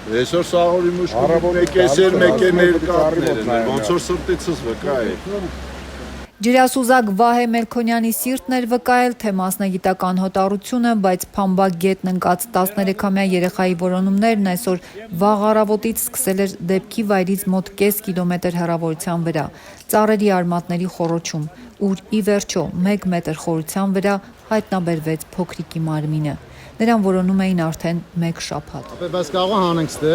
Այսօր սաղորի մուշկում մեկ էսեր, մեկ է ներկատներ են, ոնց որ սրտիցս վկա է։ Ջրասուզակ Վահե Մելքոնյանի սիրտն էր վկայել, թե մասնագիտական հոտառությունը, բայց Փամբակ գետն ընկած 13-ամյա երեխայի որոնումներն այսօր վաղ առավոտից սկսել էր դեպքի վայրից մոտ կես կիլոմետր հեռավորության վրա, ծառերի արմատների խոռոչում, ուր ի վերջո 1 մետր խորության վրա հայտնաբերվեց փոքրիկի մարմինը։ Նրան որոնում էին արդեն 1 շաբաթ։ Բայց կարող հանենք ստե։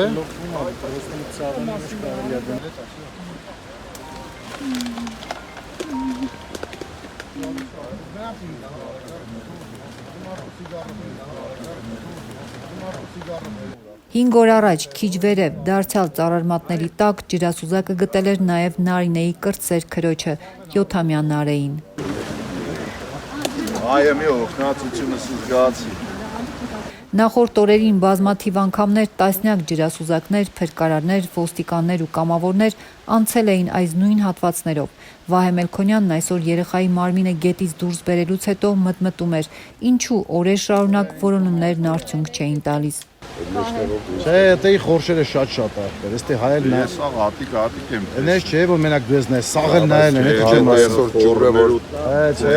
Հինգ օր առաջ քիչ վերև դարձյալ ծառարմատների տակ ջրասուզակը գտել էր նաև Նարինեի կրտսեր քրոջը 7-ամյա Նարեին։ Այ մի օգնածությունս զգացի։ Նախորդ օրերին բազմաթիվ անգամներ տասնյակ ջրասուզակներ, փրկարարներ, ոստիկաններ ու կամավորներ անցել էին այս նույն հատվածներով։ Վահե Մելքոնյանն այսօր երեխայի մարմինը գետից դուրս բերելուց հետո մտմտում էր, ինչու օրեր շարունակ որոնումներն արդյունք չէին տալիս։ Չէ, դե խորշերը շատ ախպեր, էստե հայել նա։ Սա ատիկ եմ։ Այնպես չէ, որ մենակ դեսն է, սաղել նայել են, հետո չեմ այսօր ջուրը որ չէ,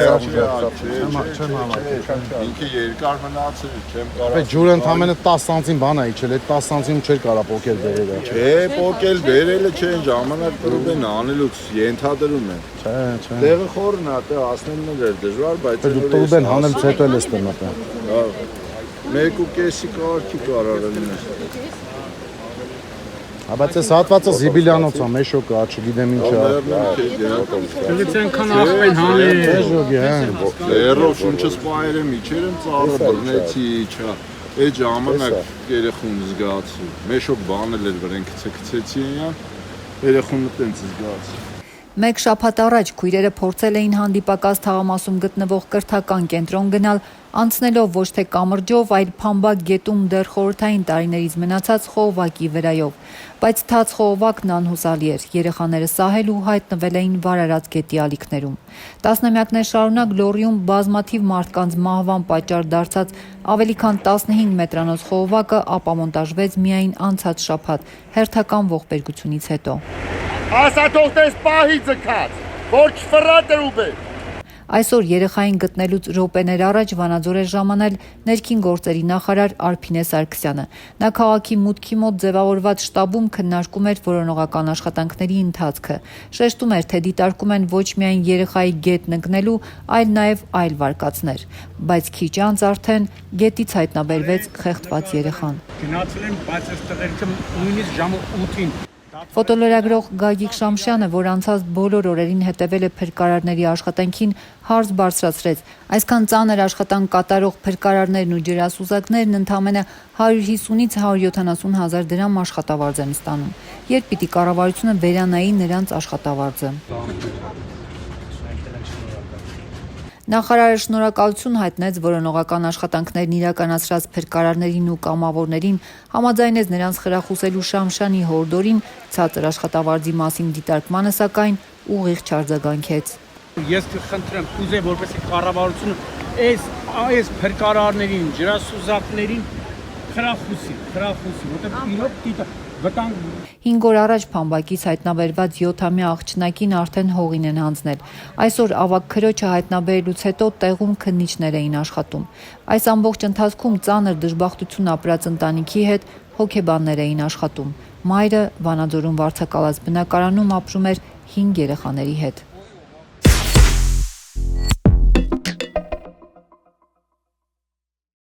ինքը երկար մնացել, չեմ կարող։ բայց ջուրը ընդամենը 10 սանտիմ բան է իջել, այդ 10 սանտիմ չէր կարա պոկել բերելը։ Չէ, պոկել բերելը չեն ժամանակ տրում են անելուց ենթադրում են։ Չէ։ Տեղը խորն է, դե հասնելն էր դժվար, բայց Դուք են հանելուց հետո էլ էստե մտա։ 1.5-ի կարգի կարարել են։ Բայց այս հատվածը Զիբիլյանոց է, մեշոկ է, չգիտեմ ինչ է։ Դից այնքան աղբեն հանել։ Մեշոկ է, Լերով շունչս պայր եմ, իջեր եմ ծառը բռնեցի, իջա։ Այդ ժամանակ երեխուն զգացի։ Մեշոկ բանել էր վրեն քցեցի են, երեխունը տենց զգացի։ 1 շաբաթ առաջ քույրերը փորձել էին հանդիպակաց թաղամասում գտնվող կրթական կենտրոն գնալ, անցնելով ոչ թե կամրջով, այլ Փամբակ գետում դեռ խորհրդային տարիներից մնացած խողովակի վրայով, բայց թաց խողովակն անհուսալի էր, երեխաները սահել ու հայտնվել էին վարարած գետի ալիքներում։ Տասնամյակներ շարունակ Լոռիում բազմաթիվ մարդկանց մահվան պատճառ դարձած ավելի քան 15 մետրանոց խողովակը ապամոնտաժվեց միայն անցած շաբաթ հերթական ողբերգությունից հետո։ Ասա թող տես պահի ձգած, որ չֆռատ էր ու բեր։ Այսօր երեխային գտնելուց րոպեներ առաջ Վանաձոր էր ժամանել ներքին գործերի նախարար Արփինե Սարգսյանը։ Նա քաղաքի մուտքի մոտ ձևավորված շտաբում քննարկում էր որոնողական աշխատանքների ընթացքը։ Շեշտում էր, թե դիտարկում են ոչ միայն երեխայի գետն ընկնելու, այլ նաև այլ վարկածներ։ Բայց քիչ անց արդեն գետից հայտնաբերվեց խեղդված երեխան։ Գնացել են, բայց այս տղերքը նույնիսկ ժամը 8-ին։ Ֆոտոլրագրող Գագիկ Շամշյանը, որ անցած բոլոր օրերին հետևել է փրկարարների աշխատանքին, հարց բարձրացրեց. այսքան ծանր աշխատանք կատարող փրկարարներն ու ջրասուզակներն ընդամենը 150-ից 170 հազար դրամ աշխատավարձ են ստանում։ Երբ պիտի կառավարությունը վերանայի նրանց աշխատավարձը։ Նախարարը շնորհակալություն հայտնեց որոնողական աշխատանքներն իրականացրած փրկարարներին ու կամավորներին, համաձայնեց նրանց խրախուսելու Շամշյանի հորդորին, ցածր աշխատավարձի մասին դիտարկմանը սակայն ուղիղ չարձագանքեց։ Ես կխնդրեմ, կուզեի, որպեսզի կառավարությունը այս փրկարարներին, ջրասուզակներին խրախուսի, որտեղ իրոք դիտա վտանգ 5 օր առաջ Փամբակից հայտնաբերված 7-ամյա աղջնակին արդեն հողին են հանձնել։ Այսօր ավագ քրոջը հայտնաբերելուց հետո տեղում քննիչներ էին աշխատում։ Այս ամբողջ ընթացքում ծանր դժբախտություն ապրած ընտանիքի հետ հոգեբաններ էին աշխատում։ Մայրը Վանաձորում վարձակալած բնակարանում ապրում էր 5 երեխաների հետ։